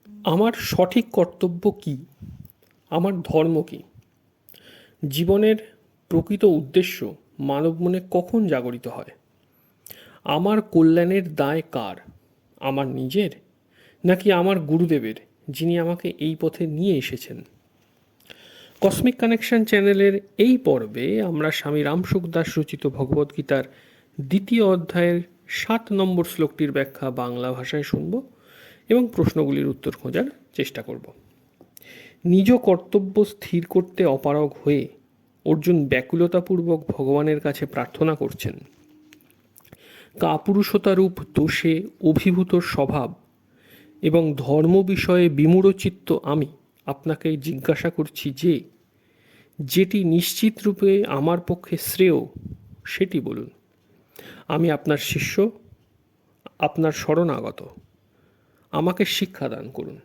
আমার সঠিক কর্তব্য কী? আমার ধর্ম কী? জীবনের প্রকৃত উদ্দেশ্য মানব মনে কখন জাগরিত হয়? আমার কল্যাণের দায় কার? আমার নিজের, নাকি আমার গুরুদেবের, যিনি আমাকে এই পথে নিয়ে এসেছেন? কসমিক কানেকশন চ্যানেলের এই পর্বে আমরা স্বামী রামসুখ দাস রচিত ভগবদ্গীতার 2য় অধ্যায়ের 7 নম্বর শ্লোকটির ব্যাখ্যা বাংলা ভাষায় শুনব এবং প্রশ্নগুলির উত্তর খোঁজার চেষ্টা করব। নিজ কর্তব্য স্থির করতে অপারগ হয়ে অর্জুন ব্যাকুলতাপূর্বক ভগবানের কাছে প্রার্থনা করছেন। কাপুরুষতারূপ দোষে অভিভূত স্বভাব এবং ধর্ম বিষয়ে বিমূঢ়চিত্ত আমি আপনাকে জিজ্ঞাসা করছি যে, যেটি নিশ্চিত রূপে আমার পক্ষে শ্রেয় সেটি বলুন। আমি আপনার শিষ্য, আপনার শরণাগত, আমাকে শিক্ষাদান করুন।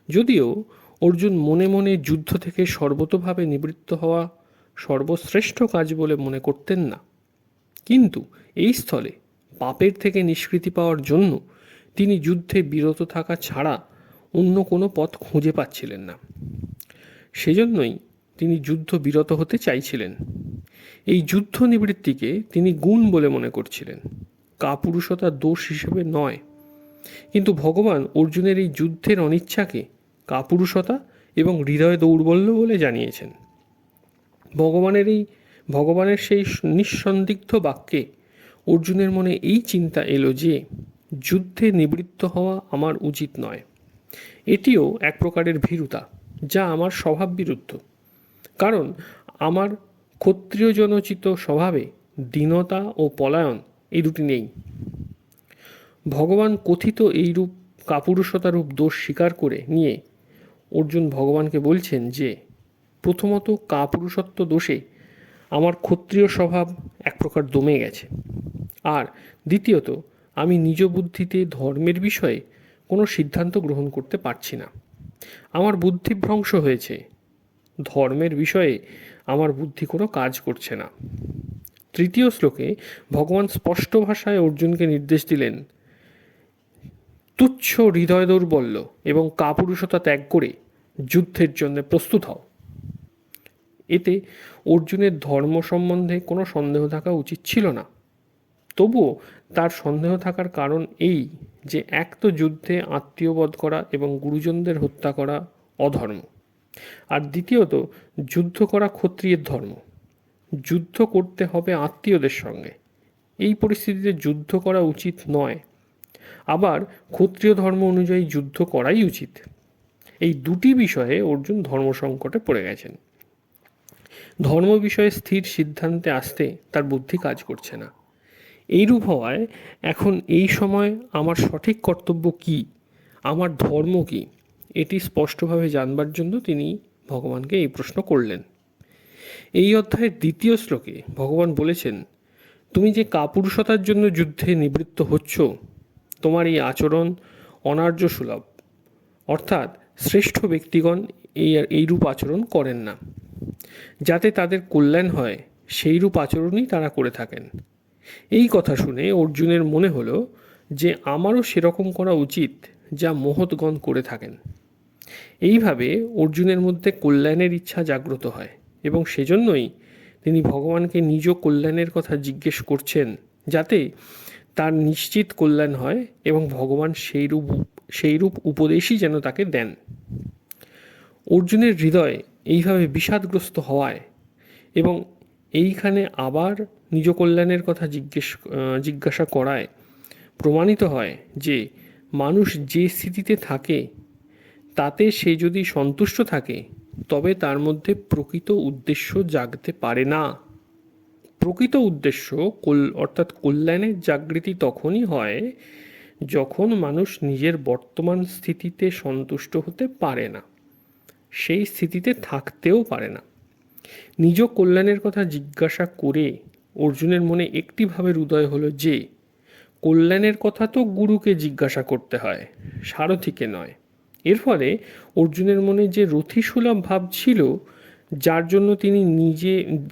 যদিও অর্জুন মনে মনে যুদ্ধ থেকে সর্বতোভাবে নিবৃত্ত হওয়া সর্বশ্রেষ্ঠ কাজ বলে মনে করতেন না, কিন্তু এই স্থলে পাপের থেকে নিষ্কৃতি পাওয়ার জন্য তিনি যুদ্ধে বিরত থাকা ছাড়া অন্য কোনো পথ খুঁজে পাচ্ছিলেন না। সেজন্যই তিনি যুদ্ধ বিরত হতে চাইছিলেন। এই যুদ্ধ নিবৃত্তিকে তিনি গুণ বলে মনে করছিলেন, কাপুরুষতা দোষ হিসেবে নয়। কিন্তু ভগবান অর্জুনের এই যুদ্ধের অনিচ্ছাকে কাপুরুষতা এবং হৃদয় দৌর্বল্য বলে জানিয়েছেন। ভগবানের সেই নিঃসন্দিগ্ধ বাক্যে অর্জুনের মনে এই চিন্তা এলো যে, যুদ্ধে নিবৃত্ত হওয়া আমার উচিত নয়। এটিও এক প্রকারের ভীরুতা, যা আমার স্বভাব বিরুদ্ধ। কারণ আমার ক্ষত্রিয়জনোচিত স্বভাবে দীনতা ও পলায়ন এই দুটি নেই। ভগবান কথিত এইরূপ কাপুরুষতারূপ দোষ স্বীকার করে নিয়ে অর্জুন ভগবানকে বলছেন যে, প্রথমত কাপুরুষত্ব দোষে আমার ক্ষত্রিয় স্বভাব এক প্রকার দমে গেছে, আর দ্বিতীয়ত আমি নিজ বুদ্ধিতে ধর্মের বিষয়ে কোনো সিদ্ধান্ত গ্রহণ করতে পারছি না। আমার বুদ্ধিভ্রংশ হয়েছে, ধর্মের বিষয়ে আমার বুদ্ধি কোনো কাজ করছে না। 3য় শ্লোকে ভগবান স্পষ্ট ভাষায় অর্জুনকে নির্দেশ দিলেন, তুচ্ছ হৃদয় দৌর্বল্য এবং কাপুরুষতা ত্যাগ করে যুদ্ধের জন্য প্রস্তুত হও। এতে অর্জুনের ধর্ম সম্বন্ধে কোনো সন্দেহ থাকা উচিত ছিল না। তবুও তার সন্দেহ থাকার কারণ এই যে, এক তো যুদ্ধে আত্মীয়বধ করা এবং গুরুজনদের হত্যা করা অধর্ম, আর দ্বিতীয়ত যুদ্ধ করা ক্ষত্রিয়ের ধর্ম। যুদ্ধ করতে হবে আত্মীয়দের সঙ্গে। এই পরিস্থিতিতে যুদ্ধ করা উচিত নয়। আবার ক্ষত্রিয় ধর্ম অনুযায়ী যুদ্ধ করাই উচিত। এই দুটি বিষয়ে অর্জুন ধর্ম সংকটে পড়ে গেছেন। ধর্ম বিষয়ে স্থির সিদ্ধান্তে আসতে তার বুদ্ধি কাজ করছে না। এইরূপ হওয়ায় এখন এই সময় আমার সঠিক কর্তব্য কী, আমার ধর্ম কী, এটি স্পষ্টভাবে জানবার জন্য তিনি ভগবানকে এই প্রশ্ন করলেন। এই অধ্যায়ের 2য় শ্লোকে ভগবান বলেছেন, তুমি যে কাপুরুষতার জন্য যুদ্ধে নিবৃত্ত হচ্ছ, তোমার এই আচরণ অনার্য সুলভ। অর্থাৎ শ্রেষ্ঠ ব্যক্তিগণ এইরূপ আচরণ করেন না। যাতে তাদের কল্যাণ হয় সেইরূপ আচরণই তারা করে থাকেন। এই কথা শুনে অর্জুনের মনে হলো যে, আমারও সেরকম করা উচিত যা মহৎগণ করে থাকেন। এইভাবে অর্জুনের মধ্যে কল্যাণের ইচ্ছা জাগ্রত হয় এবং সেজন্যই তিনি ভগবানকে নিজ কল্যাণের কথা জিজ্ঞেস করছেন, যাতে তার নিশ্চিত কল্যাণ হয় এবং ভগবান সেইরূপ উপদেশই যেন তাকে দেন। অর্জুনের হৃদয় এইভাবে বিষাদগ্রস্ত হওয়ায় এবং এইখানে আবার নিজ কল্যাণের কথা জিজ্ঞাসা করায় প্রমাণিত হয় যে, মানুষ যে স্থিতিতে থাকে তাতে সে যদি সন্তুষ্ট থাকে তবে তার মধ্যে প্রকৃত উদ্দেশ্য জাগতে পারে না। প্রকৃত উদ্দেশ্য অর্থাৎ কল্যাণের জাগৃতি তখনই হয় যখন মানুষ নিজের বর্তমান স্থিতিতে সন্তুষ্ট হতে পারে না, সেই স্থিতিতে থাকতেও পারে না। নিজ কল্যাণের কথা জিজ্ঞাসা করে অর্জুনের মনে একটি ভাবের উদয় হলো যে, কল্যাণের কথা তো গুরুকে জিজ্ঞাসা করতে হয়, সারথীকে নয়। এর ফলে অর্জুনের মনে যে রথিসুলভ ভাব ছিল, যার জন্য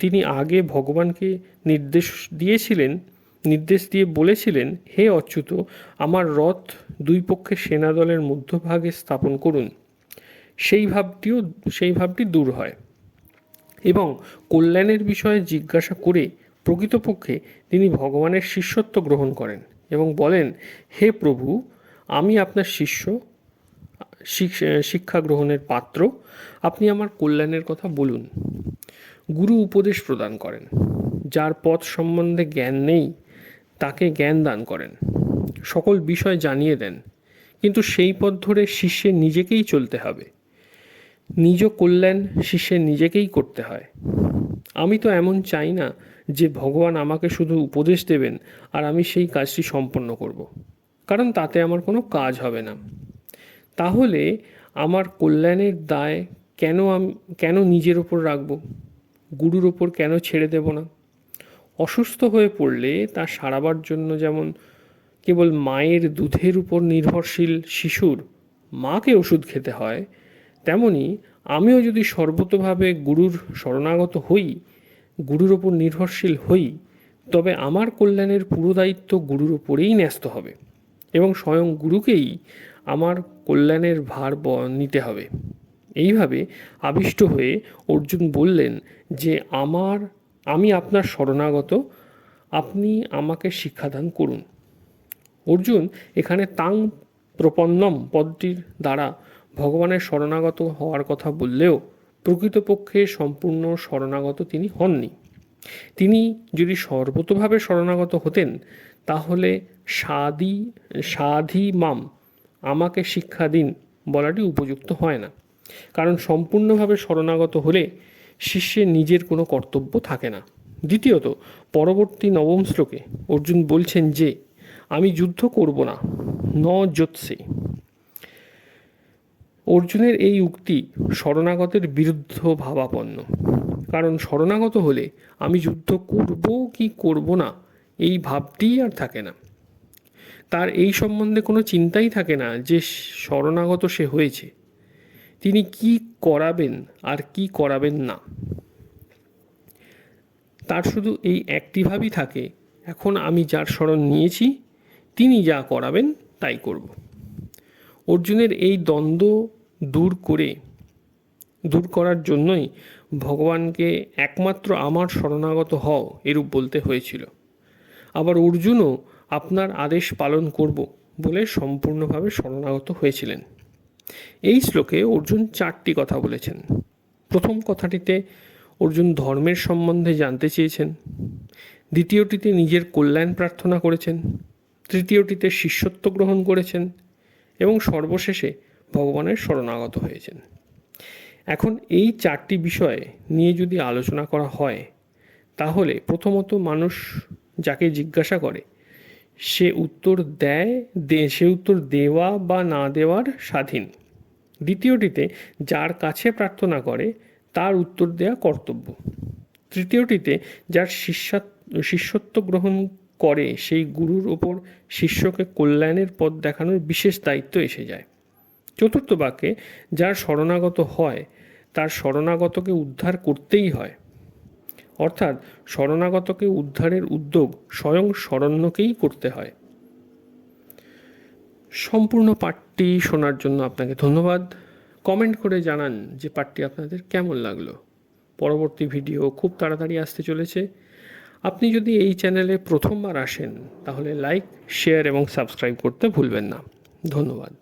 তিনি আগে ভগবানকে নির্দেশ দিয়েছিলেন নির্দেশ দিয়ে বলেছিলেন, হে অচ্যুত, আমার রথ দুই পক্ষের সেনাদলের মধ্যভাগে স্থাপন করুন। সেই ভাবটি দূর হয় এবং কল্যাণের বিষয়ে জিজ্ঞাসা করে প্রকৃতপক্ষে তিনি ভগবানের শিষ্যত্ব গ্রহণ করেন এবং বলেন, হে প্রভু, আমি আপনার শিক্ষা গ্রহণের পাত্র, আপনি আমার কল্যাণের কথা বলুন। গুরু উপদেশ প্রদান করেন, যার পথ সম্বন্ধে জ্ঞান নেই তাকে জ্ঞান দান করেন, সকল বিষয় জানিয়ে দেন, কিন্তু সেই পথ ধরে শিষ্যের নিজেকেই চলতে হবে। নিজ কল্যাণ শিষ্যের নিজেকেই করতে হয়। আমি তো এমন চাই না যে ভগবান আমাকে শুধু উপদেশ দেবেন আর আমি সেই কাজটি সম্পন্ন করব, কারণ তাতে আমার কোনো কাজ হবে না। তাহলে আমার কল্যাণের দায় কেন নিজের ওপর রাখব? গুরুর ওপর কেন ছেড়ে দেব না? অসুস্থ হয়ে পড়লে তা সারাবার জন্য যেমন কেবল মায়ের দুধের উপর নির্ভরশীল শিশুর মাকে ওষুধ খেতে হয়, তেমনি আমিও যদি সর্বতোভাবে গুরুর শরণাগত হই, গুরুর ওপর নির্ভরশীল হই, তবে আমার কল্যাণের পুরো দায়িত্ব গুরুর ওপরেই ন্যস্ত হবে এবং স্বয়ং গুরুকেই আমার কল্যাণের ভার নিতে হবে। এইভাবে আবিষ্ট হয়ে অর্জুন বললেন যে আমি আপনার শরণাগত, আপনি আমাকে শিক্ষাদান করুন। অর্জুন এখানে তাং প্রপন্নম পদটির দ্বারা ভগবানের শরণাগত হওয়ার কথা বললেও প্রকৃতপক্ষে সম্পূর্ণ শরণাগত তিনি হননি। তিনি যদি সর্বতোভাবে শরণাগত হতেন তাহলে সাধি মাম, আমাকে শিক্ষা দিন বলাটি উপযুক্ত হয় না, কারণ সম্পূর্ণভাবে শরণাগত হলে শিষ্যের নিজের কোনো কর্তব্য থাকে না। দ্বিতীয়ত, পরবর্তী 9 শ্লোকে অর্জুন বলছেন যে আমি যুদ্ধ করব না, ন যোৎসে। অর্জুনের এই উক্তি শরণাগতের বিরুদ্ধ ভাবাপন্ন, কারণ শরণাগত হলে আমি যুদ্ধ করব কি করব না এই ভাবটিই আর থাকে না। তার এই সম্বন্ধে কোনো চিন্তাই থাকে না যে শরণাগত সে হয়েছে, তিনি কি করাবেন আর কি করাবেন না। তার শুধু এই একটি ভাবই থাকে, এখন আমি যার শরণ নিয়েছি তিনি যা করাবেন তাই করব। অর্জুনের এই দ্বন্দ্ব দূর করার জন্যই ভগবানকে একমাত্র আমার শরণাগত হও এরূপ বলতে হয়েছিল। আবার অর্জুনও আপনার আদেশ পালন করব বলে সম্পূর্ণভাবে শরণাগত হয়েছিলেন। এই শ্লোকে অর্জুন 4টি কথা বলেছেন। প্রথম কথাটিতে অর্জুন ধর্মের সম্বন্ধে জানতে চেয়েছেন, দ্বিতীয়টিতে নিজের কল্যাণ প্রার্থনা করেছেন, তৃতীয়টিতে শিষ্যত্ব গ্রহণ করেছেন এবং সর্বশেষে ভগবানের শরণাগত হয়েছেন। এখন এই 4টি বিষয় নিয়ে যদি আলোচনা করা হয় তাহলে প্রথমত মানুষ যাকে জিজ্ঞাসা করে সে উত্তর দেওয়া বা না দেওয়ার স্বাধীন। দ্বিতীয়টিতে যার কাছে প্রার্থনা করে তার উত্তর দেওয়া কর্তব্য। তৃতীয়টিতে যার শিষ্যত্ব গ্রহণ করে সেই গুরুর ওপর শিষ্যকে কল্যাণের পথ দেখানোর বিশেষ দায়িত্ব এসে যায়। চতুর্থ বাক্যে যার শরণাগত হয় তার শরণাগতকে উদ্ধার করতেই হয়, অর্থাৎ শরণাগতকে উদ্ধারের উদ্যোগ স্বয়ং শরণ্যকেই করতে হয়। সম্পূর্ণ পাঠটি শোনার জন্য আপনাকে ধন্যবাদ। কমেন্ট করে জানান যে পাঠটি আপনাদের কেমন লাগলো। পরবর্তী ভিডিও খুব তাড়াতাড়ি আসতে চলেছে। আপনি যদি এই চ্যানেলে প্রথমবার আসেন তাহলে লাইক, শেয়ার এবং সাবস্ক্রাইব করতে ভুলবেন না। ধন্যবাদ।